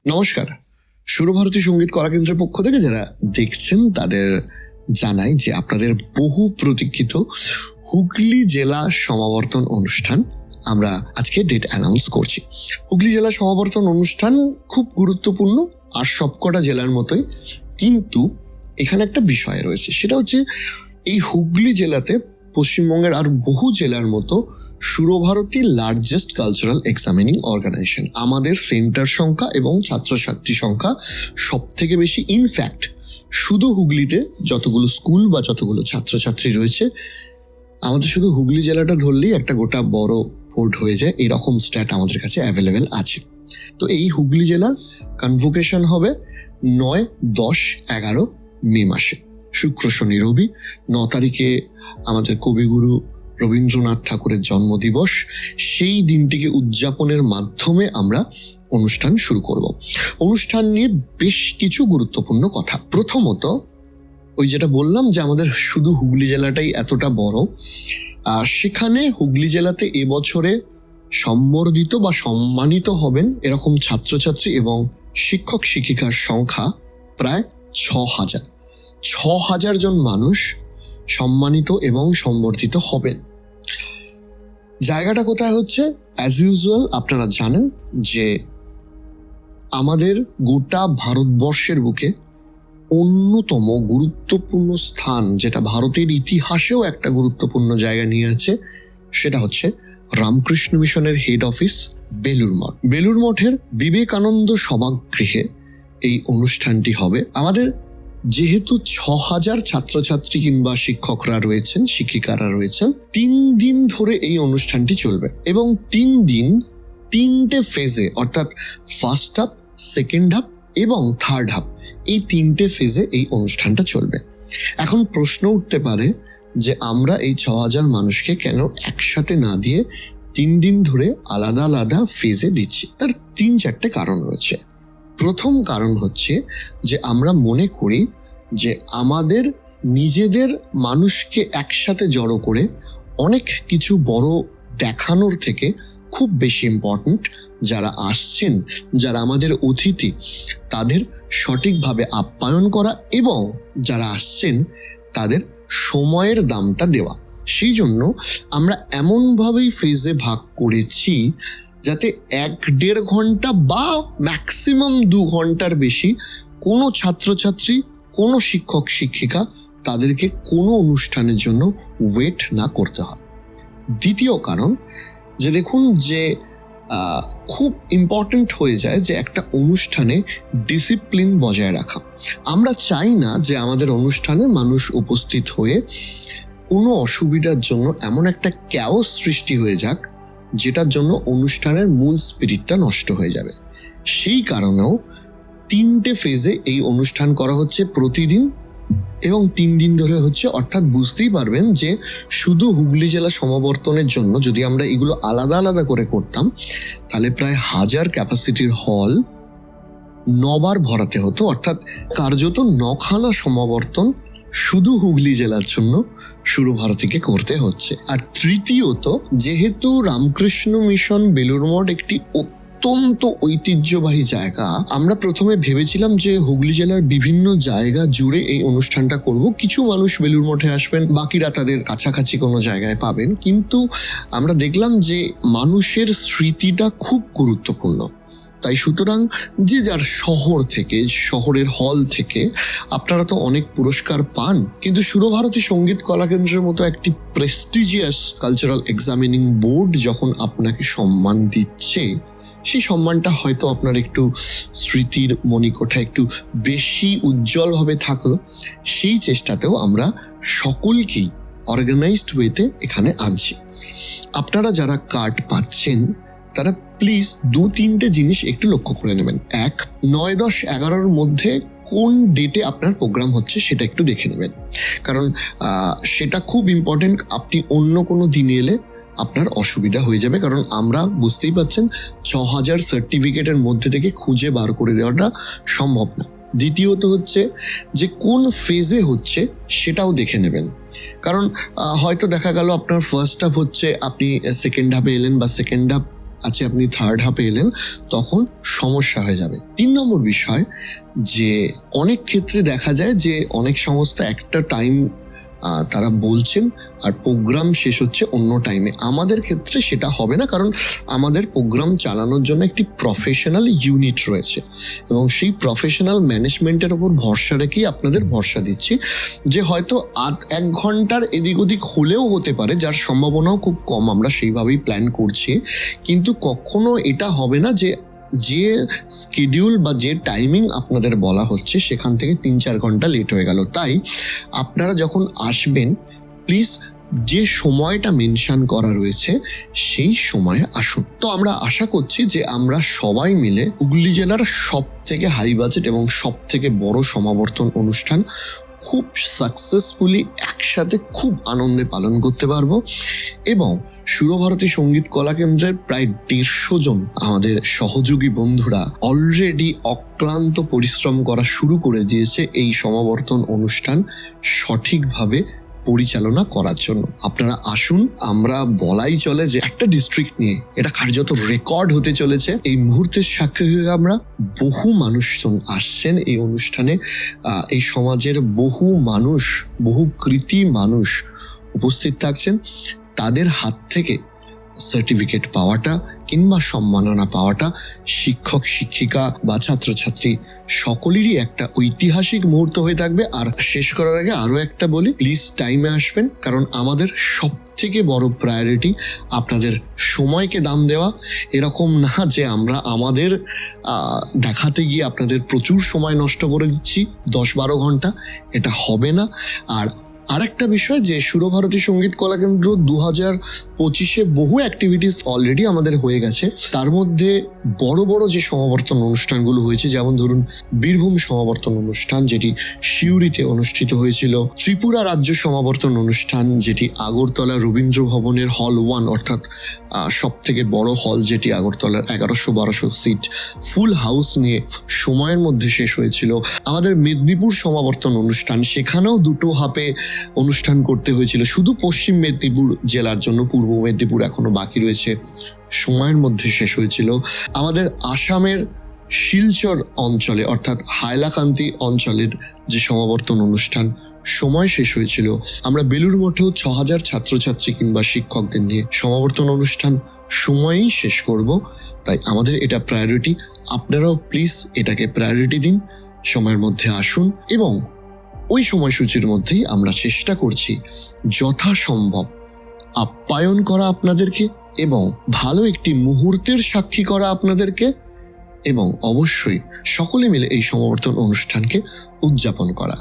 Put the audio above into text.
নমস্কার। সুরভারতী সঙ্গীত কলাকেন্দ্রের পক্ষ থেকে যারা দেখছেন তাদের জানাই যে আপনাদের বহু প্রতীক্ষিত হুগলি জেলা সমাবর্তন অনুষ্ঠান আমরা আজকে ডেট অ্যানাউন্স করছি। হুগলি জেলা সমাবর্তন অনুষ্ঠান খুব গুরুত্বপূর্ণ আর সবকটা জেলার মতোই, কিন্তু এখানে একটা বিষয় রয়েছে, সেটা হচ্ছে এই হুগলি জেলাতে পশ্চিমবঙ্গের আর বহু জেলার মতো Surabharati largest cultural examining organisation. আমাদের সেন্টার সংখ্যা এবং ছাত্রছাত্রী সংখ্যা সব থেকে বেশি। ইনফ্যাক্ট শুধু হুগলিতে যতগুলো স্কুল বা যতগুলো ছাত্রছাত্রী রয়েছে, আমাদের শুধু হুগলি জেলাটা ধরলেই একটা গোটা বড় বোর্ড হয়ে যায়। এরকম স্ট্যাট আমাদের কাছে অ্যাভেলেবেল আছে। তো এই হুগলি জেলার কনভোকেশন হবে 9, 10, 11 মে মাসে, শুক্র শনি রবি। 9 তারিখে আমাদের কবিগুরু রবীন্দ্রনাথ ঠাকুরের জন্মদিবস, সেই দিনটিকে উদযাপনের মাধ্যমে আমরা অনুষ্ঠান শুরু করব। অনুষ্ঠান নিয়ে বেশ কিছু গুরুত্বপূর্ণ কথা। প্রথমত, ওই যেটা বললাম যে আমাদের শুধু হুগলি জেলাটাই এতটা বড়, সেখানে হুগলি জেলাতে এবছরে সম্বর্ধিত বা সম্মানিত হবেন এরকম ছাত্রছাত্রী এবং শিক্ষক শিক্ষিকার সংখ্যা প্রায় 6,000 জন মানুষ সম্মানিত এবং সম্বর্ধিত হবেন। জায়গাটা কোথায় হচ্ছে? অ্যাজ ইউজুয়াল আপনারা জানেন যে আমাদের গোটা ভারতবর্ষের বুকে অন্যতম গুরুত্বপূর্ণ স্থান, যেটা ভারতের ইতিহাসেও একটা গুরুত্বপূর্ণ জায়গা নিয়ে আছে, সেটা হচ্ছে রামকৃষ্ণ মিশনের হেড অফিস বেলুড় মঠ। বেলুড় মঠের বিবেকানন্দ সভাগৃহে এই অনুষ্ঠানটি হবে। আমাদের যেহেতু 6,000 ছাত্রছাত্রী কিংবা শিক্ষকরা রয়েছেন, শিক্ষিকারা রয়েছেন, 3 দিন ধরে এই অনুষ্ঠানটি চলবে এবং 3 দিন 3টে ফেজে, অর্থাৎ ফার্স্ট হাফ, সেকেন্ড হাফ এবং থার্ড হাফ, এই 3টে ফেজে এই অনুষ্ঠানটা চলবে। এখন প্রশ্ন উঠতে পারে যে আমরা এই 6,000 মানুষকে কেন একসাথে না দিয়ে 3 দিন ধরে আলাদা আলাদা ফেজে দিচ্ছি? তার 3-4টে কারণ রয়েছে। প্রথম কারণ হচ্ছে যে আমরা মনে করি যে আমাদের নিজেদের মানুষকে একসাথে জড়ো করে অনেক কিছু বড় দেখানোর থেকে খুব বেশি ইম্পর্ট্যান্ট যারা আসছেন, যারা আমাদের অতিথি, তাদের সঠিকভাবে আপ্যায়ন করা এবং যারা আসছেন তাদের সময়ের দামটা দেওয়া। সেই জন্য আমরা এমনভাবেই ফেজে ভাগ করেছি যাতে 1-1.5 ঘন্টা বা ম্যাক্সিমাম 2 ঘন্টার বেশি কোনো ছাত্রছাত্রী, কোনো শিক্ষক শিক্ষিকা তাদেরকে কোনো অনুষ্ঠানের জন্য ওয়েট না করতে হয়। দ্বিতীয় কারণ যে দেখুন যে খুব ইম্পর্ট্যান্ট হয়ে যায় যে একটা অনুষ্ঠানে ডিসিপ্লিন বজায় রাখা। আমরা চাই না যে আমাদের অনুষ্ঠানে মানুষ উপস্থিত হয়ে কোনো অসুবিধার জন্য এমন একটা ক্যাওস সৃষ্টি হয়ে যাক যেটার জন্য অনুষ্ঠানের মূল স্পিরিটটা নষ্ট হয়ে যাবে। সেই কারণেও 3টে ফেজে এই অনুষ্ঠান করা হচ্ছে প্রতিদিন এবং 3 দিন ধরে হচ্ছে। অর্থাৎ বুঝতেই পারবেন যে শুধু হুগলি জেলা সমাবর্তনের জন্য যদি আমরা এগুলো আলাদা আলাদা করে করতাম তাহলে প্রায় 1000 ক্যাপাসিটির হল 9 বার ভরাতে হতো। অর্থাৎ কার্যত 9খানা সমাবর্তন শুধু হুগলি জেলার জন্য সুরভারতীকে করতে হচ্ছে। আর তৃতীয়ত, যেহেতু রামকৃষ্ণ মিশন বেলুড় মঠ একটি অত্যন্ত ঐতিহ্যবাহী জায়গা, আমরা প্রথমে ভেবেছিলাম যে হুগলি জেলার বিভিন্ন জায়গা জুড়ে এই অনুষ্ঠানটা করব। কিছু মানুষ বেলুড় মঠে আসবেন, বাকিরা তাদের কাছাকাছি কোনো জায়গায় পাবেন। কিন্তু আমরা দেখলাম যে মানুষের স্মৃতিটা খুব গুরুত্বপূর্ণ। তাই সুতরাং যে যার শহর থেকে, শহরের হল থেকে আপনারা তো অনেক পুরস্কার পান, কিন্তু সুরভারতী সঙ্গীত কলাকেন্দ্রের মতো একটি প্রেস্টিজিয়াস কালচারাল এক্সামিনিং বোর্ড যখন আপনাকে সম্মান দিচ্ছে, সেই সম্মানটা হয়তো আপনার একটু স্মৃতির মণিকোঠায় একটু বেশি উজ্জ্বলভাবে থাকলো। সেই চেষ্টাতেও আমরা সকলকেই অর্গানাইজড ওয়েতে এখানে আনছি। আপনারা যারা কার্ড পাচ্ছেন তারা প্লিজ 2-3টে জিনিস একটু লক্ষ্য করে নেবেন। 1, 9, 10, 11 মধ্যে কোন ডেটে আপনার প্রোগ্রাম হচ্ছে সেটা একটু দেখে নেবেন, কারণ সেটা খুব ইম্পর্টেন্ট। আপনি অন্য কোনো দিনে এলে আপনার অসুবিধা হয়ে যাবে, কারণ আমরা বুঝতেই পারছেন 6,000 সার্টিফিকেটের মধ্যে থেকে খুঁজে বার করে দেওয়াটা সম্ভব না। দ্বিতীয়ত হচ্ছে যে কোন ফেজে হচ্ছে সেটাও দেখে নেবেন, কারণ হয়তো দেখা গেল আপনার ফার্স্ট হাফ হচ্ছে, আপনি সেকেন্ড হাফে এলেন বা সেকেন্ড হাফ আছে আপনি থার্ড হাফে এলেন, তখন সমস্যা হয়ে যাবে। 3 নম্বর বিষয়, যে অনেক ক্ষেত্রে দেখা যায় যে অনেক সংস্থা একটা টাইম তারা বলছেন আর প্রোগ্রাম শেষ হচ্ছে অন্য টাইমে। আমাদের ক্ষেত্রে সেটা হবে না, কারণ আমাদের প্রোগ্রাম চালানোর জন্য একটি প্রফেশনাল ইউনিট রয়েছে এবং সেই প্রফেশনাল ম্যানেজমেন্টের ওপর ভরসা রেখেই আপনাদের ভরসা দিচ্ছি, যে হয়তো 1 ঘন্টার এদিক ওদিক হলেও হতে পারে, যার সম্ভাবনাও খুব কম, আমরা সেইভাবেই প্ল্যান করছি। কিন্তু কখনো এটা হবে না যে স্কেডিউল বা যে টাইমিং আপনাদের বলা হচ্ছে সেখান থেকে 3-4 ঘন্টা লেট হয়ে গেল। তাই আপনারা যখন আসবেন, প্লিজ যে সময়টা মেনশন করা রয়েছে সেই সময়ে আসুন। তো আমরা আশা করছি যে আমরা সবাই মিলে হুগলি জেলার সব থেকে হাই বাজেট এবং সব থেকে বড় সমাবর্তন অনুষ্ঠান খুব সাকসেসফুলি একসাথে খুব আনন্দে পালন করতে পারবো। এবং সুরভারতী সঙ্গীত কলা কেন্দ্রের প্রায় 150 জন আমাদের সহযোগী বন্ধুরা অলরেডি অক্লান্ত পরিশ্রম করা শুরু করে দিয়েছে এই সমাবর্তন অনুষ্ঠান সঠিকভাবে পরিচালনা করার জন্য। আপনারা আসুন, আমরা বলাই চলে যে একটা ডিস্ট্রিক্ট নিয়ে এটা কার্যত রেকর্ড হতে চলেছে। এই মুহূর্তের সাক্ষী হয়ে আমরা বহু মানুষজন আসছেন এই অনুষ্ঠানে, এই সমাজের বহু মানুষ, বহু কৃতি মানুষ উপস্থিত থাকছেন। তাদের হাত থেকে সার্টিফিকেট পাওয়াটা কিংবা সম্মাননা পাওয়াটা শিক্ষক শিক্ষিকা বা ছাত্রছাত্রী সকলেরই একটা ঐতিহাসিক মুহূর্ত হয়ে থাকবে। আর শেষ করার আগে আরো একটা বলি, প্লিজ টাইমে আসবেন, কারণ আমাদের সব থেকে বড় প্রায়োরিটি আপনাদের সময়কে দাম দেওয়া। এরকম না যে আমরা আমাদের দেখাতে গিয়ে আপনাদের প্রচুর সময় নষ্ট করে দিচ্ছি 10-12 ঘন্টা, এটা হবে না। আর আরেকটা বিষয়, যে সুরভারতী সঙ্গীত কলা কেন্দ্র 2025-এ বহু অ্যাক্টিভিটিস অলরেডি আমাদের হয়ে গেছে। তার মধ্যে বড় বড় যে সমাবর্তন অনুষ্ঠানগুলো হয়েছে, যেমন ধরুন বীরভূম সমাবর্তন অনুষ্ঠান যেটি সিউড়িতে অনুষ্ঠিত হয়েছিল, ত্রিপুরা রাজ্য সমাবর্তন অনুষ্ঠান যেটি আগরতলা রবীন্দ্র ভবনের হল 1 অর্থাৎ সব থেকে বড় হল, যেটি আগরতলার 1100-1200 সিট ফুল হাউস নিয়ে সময়ের মধ্যে শেষ হয়েছিল। আমাদের মেদিনীপুর সমাবর্তন অনুষ্ঠান, সেখানেও 2 হাফে অনুষ্ঠান করতে হয়েছিল শুধু পশ্চিম মেদিনীপুর জেলার জন্য, পূর্ব মেদিনীপুর এখনো বাকি রয়েছে, সময়ের মধ্যে শেষ হয়েছিল। আমাদের আসামের শিলচর অঞ্চলে অর্থাৎ হাইলাকান্দি অঞ্চলের যে সমাবর্তন অনুষ্ঠান সময় শেষ হয়েছিল। আমরা বেলুড় মঠেও 6000 ছাত্রছাত্রী কিংবা শিক্ষকদের নিয়ে সমাবর্তন অনুষ্ঠান সময়েই শেষ করব। তাই আমাদের এটা প্রায়োরিটি, আপনারাও প্লিজ এটাকে প্রায়োরিটি দিন, সময়ের মধ্যে আসুন এবং ওই সময়সূচির মধ্যেই আমরা চেষ্টা করছি যথাসম্ভব আপ্যায়ন করা আপনাদেরকে এবং ভালো একটি মুহূর্তের সাক্ষী করা আপনাদেরকে, এবং অবশ্যই সকলে মিলে এই সমাবর্তন অনুষ্ঠানকে উদযাপন করা।